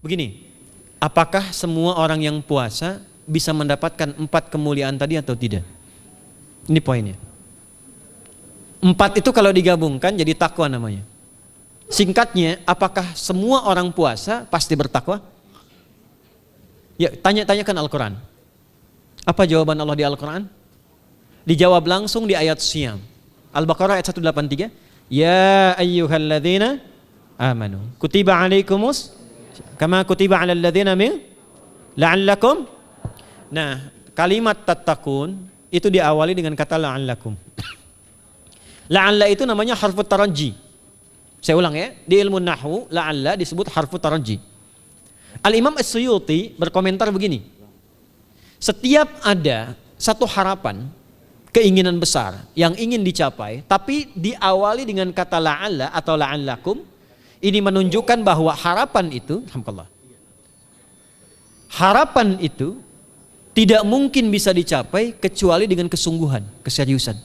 Begini, apakah semua orang yang puasa bisa mendapatkan 4 kemuliaan tadi atau tidak? Ini poinnya. 4 itu kalau digabungkan jadi takwa namanya. Singkatnya, apakah semua orang puasa pasti bertakwa? Ya, tanya-tanyakan Al-Quran. Apa jawaban Allah di Al-Quran? Dijawab langsung di ayat Siyam. Al-Baqarah ayat 183. Ya ayyuhalladzina amanu kutiba alaikumus kama kutiba alal ladzina min la'allakum. Nah, kalimat tattaqun itu diawali dengan kata la'allakum. La'alla itu namanya harfu taraji. Saya ulang ya, di ilmu nahwu la'alla disebut harfu taraji. Al-Imam As-Suyuti berkomentar begini. Setiap ada satu harapan, keinginan besar yang ingin dicapai, tapi diawali dengan kata la'alla atau la'allakum, ini menunjukkan bahwa harapan itu, alhamdulillah, harapan itu tidak mungkin bisa dicapai kecuali dengan kesungguhan, keseriusan.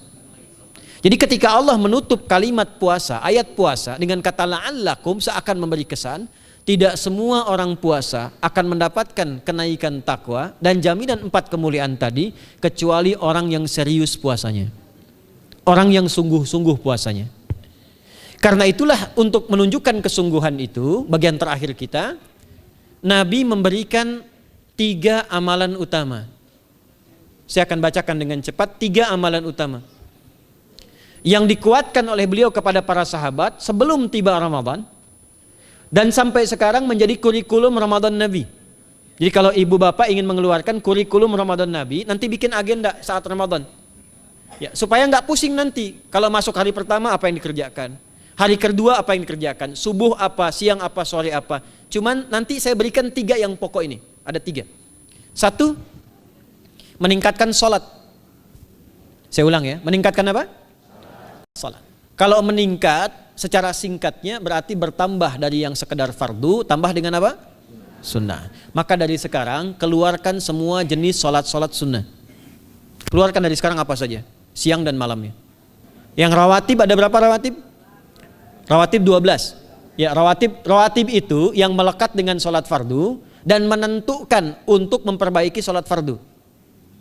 Jadi ketika Allah menutup kalimat puasa, ayat puasa dengan kata la'allakum, seakan memberi kesan tidak semua orang puasa akan mendapatkan kenaikan takwa dan jaminan 4 kemuliaan tadi kecuali orang yang serius puasanya, orang yang sungguh-sungguh puasanya. Karena itulah untuk menunjukkan kesungguhan itu, bagian terakhir kita, Nabi memberikan 3 amalan utama. Saya akan bacakan dengan cepat 3 amalan utama yang dikuatkan oleh beliau kepada para sahabat sebelum tiba Ramadan dan sampai sekarang menjadi kurikulum Ramadan Nabi. Jadi kalau ibu bapak ingin mengeluarkan kurikulum Ramadan Nabi, nanti bikin agenda saat Ramadan ya, supaya nggak pusing nanti kalau masuk hari pertama apa yang dikerjakan, hari kedua apa yang dikerjakan, subuh apa, siang apa, sore apa. Cuman nanti saya berikan 3 yang pokok ini. Ada 3. 1, meningkatkan sholat. Saya ulang ya, meningkatkan apa? Sholat. Kalau meningkat secara singkatnya berarti bertambah dari yang sekedar fardu, tambah dengan apa? Sunnah. Maka dari sekarang keluarkan semua jenis sholat-sholat sunnah. Keluarkan dari sekarang apa saja, siang dan malamnya. Yang rawatib ada berapa rawatib? Rawatib 12. Ya, rawatib itu yang melekat dengan sholat fardu dan menentukan untuk memperbaiki sholat fardu.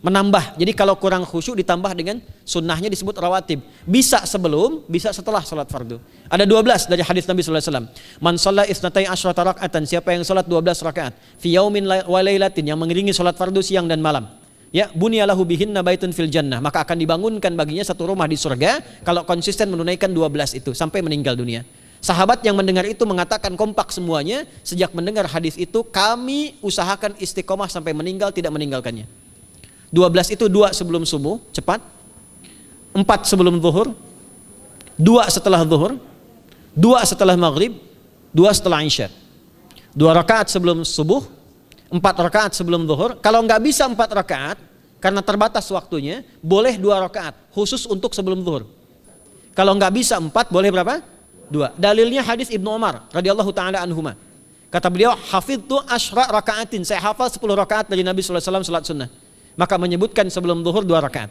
Menambah, jadi kalau kurang khusyuk ditambah dengan sunnahnya disebut rawatib. Bisa sebelum, bisa setelah sholat fardu. Ada 12 dari hadis Nabi SAW. Man shalla isnatai asyrata rak'atan, siapa yang sholat 12 rakaat fi yaumin wa lailatin, yang mengiringi sholat fardu siang dan malam, ya bunyalahu bihinna baitun fil jannah, maka akan dibangunkan baginya satu rumah di surga kalau konsisten menunaikan 12 itu sampai meninggal dunia. Sahabat yang mendengar itu mengatakan kompak semuanya, sejak mendengar hadis itu kami usahakan istiqomah sampai meninggal tidak meninggalkannya. 12 itu 2 sebelum subuh, cepat. 4 sebelum zuhur, 2 setelah zuhur, 2 setelah maghrib, 2 setelah isya. 2 rakaat sebelum subuh, 4 rakaat sebelum zuhur. Kalau nggak bisa 4 rakaat karena terbatas waktunya, boleh 2 rakaat khusus untuk sebelum zuhur. Kalau nggak bisa 4, boleh berapa? 2. Dalilnya hadis Ibnu Umar radhiyallahu taala anhuma. Kata beliau, hafidtu asyra rakaatin, saya hafal 10 rakaat dari Nabi sallallahu alaihi wasallam salat sunnah. Maka menyebutkan sebelum zuhur 2 rakaat.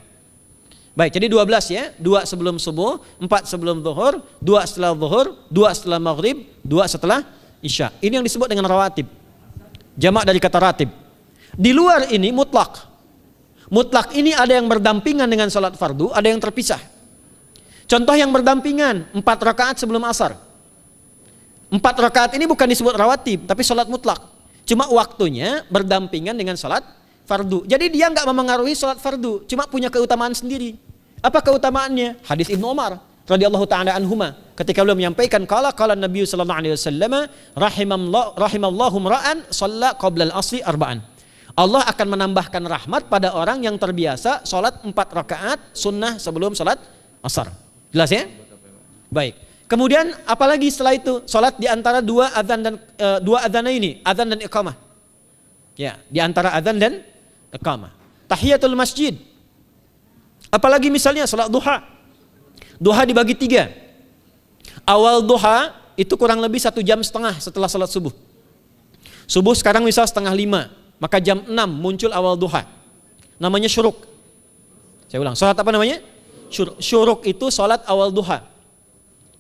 Baik, jadi 12 ya, 2 sebelum subuh, 4 sebelum zuhur, 2 setelah zuhur, 2 setelah maghrib, 2 setelah isya. Ini yang disebut dengan rawatib. Jamak dari kata ratib. Di luar ini mutlak. Mutlak ini ada yang berdampingan dengan salat fardu, ada yang terpisah. Contoh yang berdampingan, 4 rakaat sebelum asar. 4 rakaat ini bukan disebut rawatib, tapi salat mutlak. Cuma waktunya berdampingan dengan salat fardu. Jadi dia nggak memengaruhi sholat fardu, cuma punya keutamaan sendiri. Apa keutamaannya? Hadis Ibnu Umar radhiyallahu taala anhuma, ketika beliau menyampaikan qala Nabi sallallahu alaihi wasallam rahimallahu ra'an shalla qabla al-asri arba'an. Allah akan menambahkan rahmat pada orang yang terbiasa sholat 4 rakaat sunnah sebelum sholat asar. Jelas ya? Baik. Kemudian apalagi setelah itu? Sholat di antara 2 adzan dan 2 adzan ini, adzan dan iqamah. Ya, di antara adzan dan iqamah. Tahiyatul masjid. Apalagi misalnya salat duha. Duha dibagi 3. Awal duha itu kurang lebih 1,5 jam setelah salat subuh. Subuh sekarang misal 4:30, maka jam 6 muncul awal duha. Namanya syuruk. Saya ulang, salat apa namanya? Syuruk itu salat awal duha.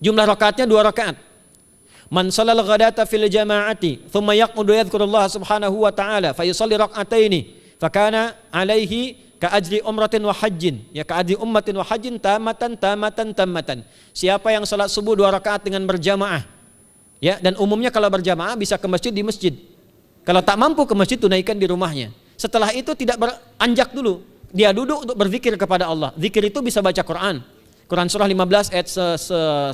Jumlah rakaatnya 2 rakaat. Man shalal ghadata fil jama'ati thumma yaqudu yadhkurullah subhanahu wa ta'ala fa yusalli rak'ataini fakana alaihi ka ajri umratin wa hajjin, ya ka ajri ummatin wa hajjin tamatan. Siapa yang salat subuh 2 rakaat dengan berjamaah, ya, dan umumnya kalau berjamaah bisa ke masjid di masjid. Kalau tak mampu ke masjid, tunaikan di rumahnya. Setelah itu tidak beranjak dulu, dia duduk untuk berzikir kepada Allah. Zikir itu bisa baca Quran. Quran surah 15 ayat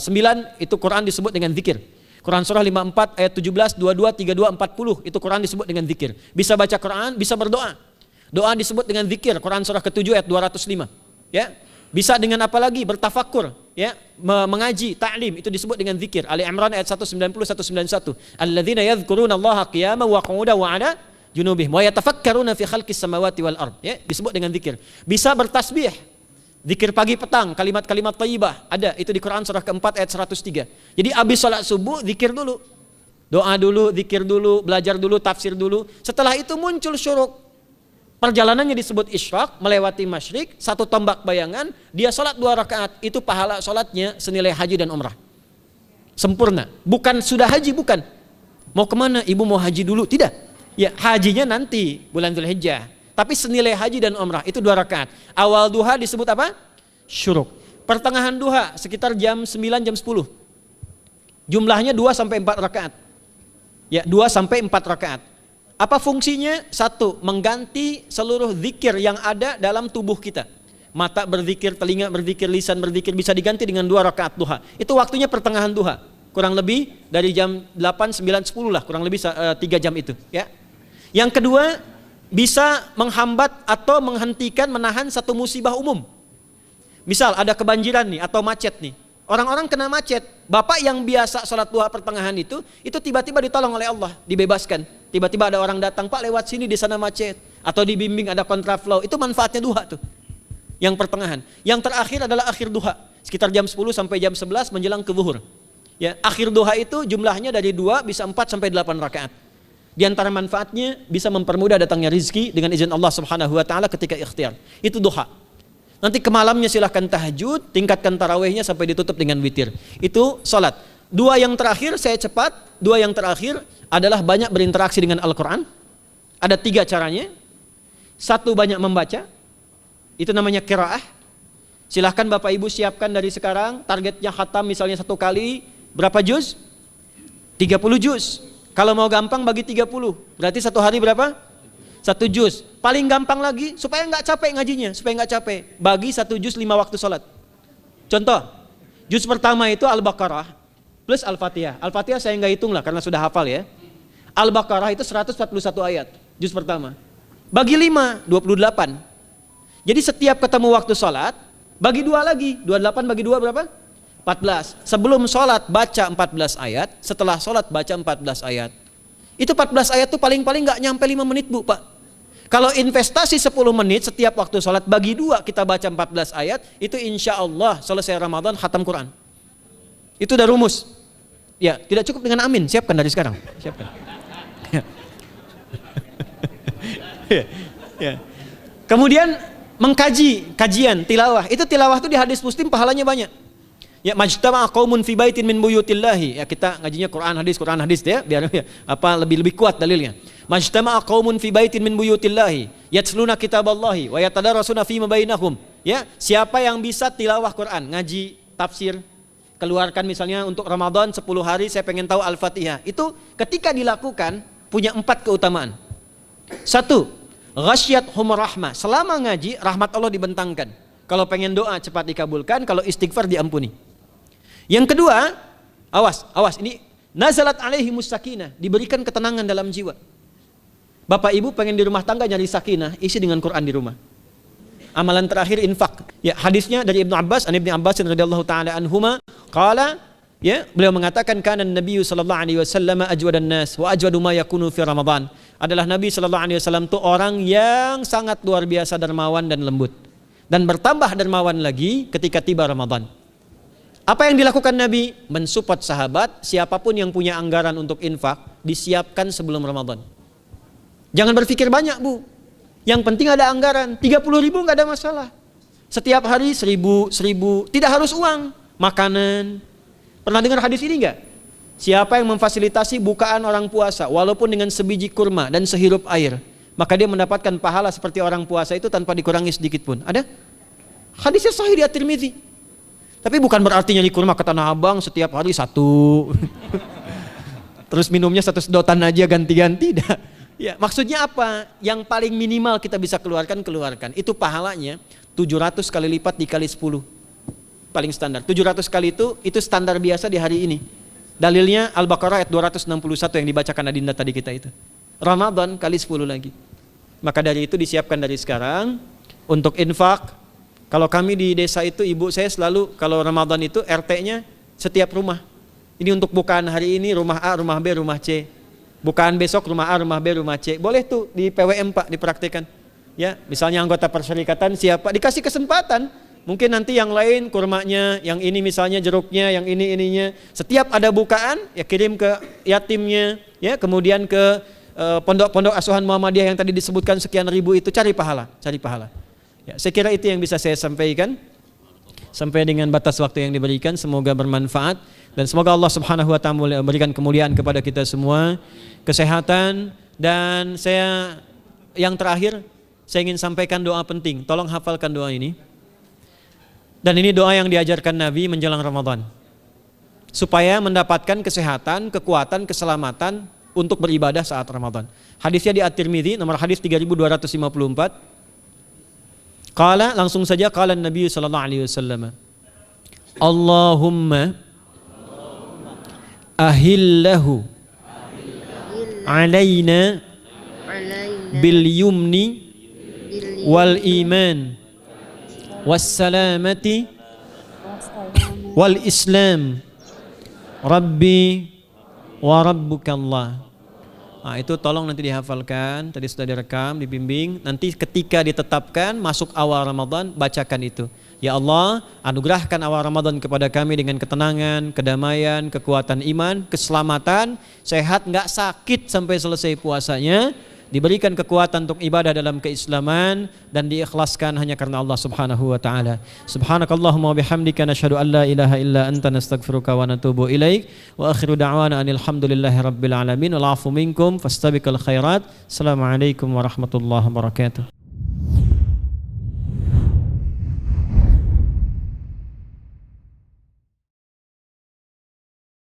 9 itu Quran disebut dengan zikir. Quran surah 54 ayat 17, 22, 32, 40 itu Quran disebut dengan zikir. Bisa baca Quran, bisa berdoa. Doa disebut dengan zikir. Quran surah ke-7 ayat 205. Ya. Bisa dengan apa lagi? Bertafakur, ya, mengaji, ta'lim, itu disebut dengan zikir. Ali Imran ayat 190 191. Alladzina yadhkuruna Allaha qiyaman wa qu'udan wa 'ala junubihim wa yatafakkaruna fi khalqis samawati wal ard, ya, disebut dengan zikir. Bisa bertasbih. Zikir pagi petang, kalimat-kalimat thayyibah, ada itu di Quran surah ke-4 ayat 103. Jadi habis salat subuh zikir dulu. Doa dulu, zikir dulu, belajar dulu, tafsir dulu. Setelah itu muncul syuruk. Perjalanannya disebut isyraq, melewati masyrik, 1 tombak bayangan, dia salat 2 rakaat, itu pahala salatnya senilai haji dan umrah. Sempurna. Bukan sudah haji, bukan. Mau kemana? Ibu mau haji dulu? Tidak. Ya, hajinya nanti bulan Dzulhijjah. Tapi senilai haji dan umrah itu 2 rakaat. Awal duha disebut apa? Syuruk. Pertengahan duha sekitar jam 9 jam 10. Jumlahnya 2 sampai 4 rakaat. Ya, 2 sampai 4 rakaat. Apa fungsinya? 1, mengganti seluruh zikir yang ada dalam tubuh kita. Mata berzikir, telinga berzikir, lisan berzikir, bisa diganti dengan 2 rakaat duha. Itu waktunya pertengahan duha. Kurang lebih dari jam 8, 9, 10 lah, kurang lebih 3 jam itu, ya. Yang kedua, bisa menghambat atau menghentikan, menahan satu musibah umum. Misal ada kebanjiran nih atau macet nih. Orang-orang kena macet. Bapak yang biasa sholat duha pertengahan itu tiba-tiba ditolong oleh Allah, dibebaskan. Tiba-tiba ada orang datang, Pak lewat sini di sana macet. Atau dibimbing ada kontraflow. Itu manfaatnya duha tuh. Yang pertengahan. Yang terakhir adalah akhir duha. Sekitar jam 10 sampai jam 11 menjelang ke zuhur. Ya, akhir duha itu jumlahnya dari 2 bisa 4 sampai 8 rakaat. Di antara manfaatnya bisa mempermudah datangnya rizki dengan izin Allah Subhanahu wa taala ketika ikhtiar. Itu duha. Nanti ke malamnya silahkan tahajud, tingkatkan tarawihnya sampai ditutup dengan witir. Itu salat. 2 yang terakhir saya cepat, 2 yang terakhir adalah banyak berinteraksi dengan Al-Qur'an. Ada 3 caranya. 1, banyak membaca. Itu namanya qiraah. Silahkan Bapak Ibu siapkan dari sekarang, targetnya khatam misalnya 1 kali berapa juz? 30 juz. Kalau mau gampang bagi 30, berarti 1 hari berapa? 1 juz. Paling gampang lagi, supaya nggak capek ngajinya, supaya nggak capek, bagi 1 juz 5 waktu sholat. Contoh, juz pertama itu Al-Baqarah plus Al-Fatihah. Al-Fatihah saya nggak hitung lah karena sudah hafal ya. Al-Baqarah itu 141 ayat, juz pertama. Bagi 5, 28. Jadi setiap ketemu waktu sholat, bagi 2 lagi, 28 bagi 2 berapa? 14. Sebelum sholat baca 14 ayat, setelah sholat baca 14 ayat. Itu 14 ayat tuh paling-paling gak nyampe 5 menit Bu Pak. Kalau investasi 10 menit setiap waktu sholat, bagi 2 kita baca 14 ayat, itu insya Allah selesai Ramadan khatam Quran. Itu udah rumus. Ya, tidak cukup dengan amin, siapkan dari sekarang. Siapkan. Ya. Kemudian mengkaji, kajian, tilawah. Itu tilawah tuh di hadis Muslim pahalanya banyak. Ya, majtama'a qaumun fi baitin min buyutillahi. Ya, kita ngajinya Quran hadis ya, biar ya, lebih kuat dalilnya. Majtama'a qaumun fi baitin min buyutillahi yatsluna kitaballahi wa yatadarasuna fima bainahum. Ya, siapa yang bisa tilawah Quran, ngaji, tafsir, keluarkan misalnya untuk Ramadan 10 hari saya pengen tahu Al-Fatihah. Itu ketika dilakukan punya 4 keutamaan. 1, ghasyiyatuhum rahmah. Selama ngaji rahmat Allah dibentangkan. Kalau pengen doa cepat dikabulkan, kalau istighfar diampuni. Yang kedua, awas ini nazalat alaihimus sakinah, diberikan ketenangan dalam jiwa. Bapak Ibu pengen di rumah tangga nyari sakinah, isi dengan Quran di rumah. Amalan terakhir infak. Ya, hadisnya dari Ibnu Abbas, Ibnu Abbas radhiyallahu taala anhuma, qala, ya, beliau mengatakan kana Nabi sallallahu alaihi wasallam ajwadan nas wa ajwadu ma yakunu fi Ramadan. Adalah Nabi sallallahu alaihi wasallam itu orang yang sangat luar biasa dermawan dan lembut. Dan bertambah dermawan lagi ketika tiba Ramadan. Apa yang dilakukan Nabi? Mensupport sahabat, siapapun yang punya anggaran untuk infak, disiapkan sebelum Ramadan. Jangan berpikir banyak Bu. Yang penting ada anggaran, 30.000 nggak ada masalah. Setiap hari 1.000, tidak harus uang, makanan. Pernah dengar hadis ini nggak? Siapa yang memfasilitasi bukaan orang puasa walaupun dengan sebiji kurma dan sehirup air, maka dia mendapatkan pahala seperti orang puasa itu tanpa dikurangi sedikit pun. Ada? Hadisnya sahih di At-Tirmidzi. Tapi bukan berarti nyari kurma ke Tanah Abang setiap hari satu. Terus minumnya satu sedotan aja ganti-ganti. Ya, maksudnya apa? Yang paling minimal kita bisa keluarkan. Itu pahalanya 700 kali lipat dikali 10. Paling standar. 700 kali itu standar biasa di hari ini. Dalilnya Al-Baqarah ayat 261 yang dibacakan Adinda tadi kita itu. Ramadan kali 10 lagi. Maka dari itu disiapkan dari sekarang untuk infak. Kalau kami di desa itu, ibu saya selalu kalau Ramadan itu RT-nya setiap rumah. Ini untuk bukaan hari ini rumah A, rumah B, rumah C. Bukaan besok rumah A, rumah B, rumah C. Boleh tuh di PWM Pak dipraktikkan. Ya, misalnya anggota perserikatan siapa dikasih kesempatan. Mungkin nanti yang lain kurmanya, yang ini misalnya jeruknya, yang ini ininya. Setiap ada bukaan ya kirim ke yatimnya, ya kemudian ke pondok-pondok asuhan Muhammadiyah yang tadi disebutkan sekian ribu itu, cari pahala. Ya, saya kira itu yang bisa saya sampaikan sampai dengan batas waktu yang diberikan. Semoga bermanfaat dan semoga Allah Subhanahu wa taala memberikan kemuliaan kepada kita semua, kesehatan, dan yang terakhir saya ingin sampaikan doa penting. Tolong hafalkan doa ini. Dan ini doa yang diajarkan Nabi menjelang Ramadan. Supaya mendapatkan kesehatan, kekuatan, keselamatan untuk beribadah saat Ramadan. Hadisnya di At-Tirmidzi nomor hadis 3254. Qala, langsung saja qala Nabi sallallahu alaihi wasallam. Allahumma ahillahu alaina bil yumni wal iman wassalamati wal islam rabbi wa rabbukallah. Nah, itu tolong nanti dihafalkan, tadi sudah direkam, dibimbing. Nanti ketika ditetapkan masuk awal Ramadan, bacakan itu. Ya Allah, anugerahkan awal Ramadan kepada kami dengan ketenangan, kedamaian, kekuatan iman, keselamatan, sehat, nggak sakit sampai selesai puasanya, diberikan kekuatan untuk ibadah dalam keislaman dan diikhlaskan hanya karena Allah Subhanahu wa taala. Subhanakallahumma wa bihamdika nasyhadu an la ilaha illa anta nastaghfiruka wa natubu ilaik wa akhiru da'wana anil hamdulillahi rabbil alamin wal 'afu minkum fastabiqul khairat. Assalamualaikum warahmatullahi wabarakatuh.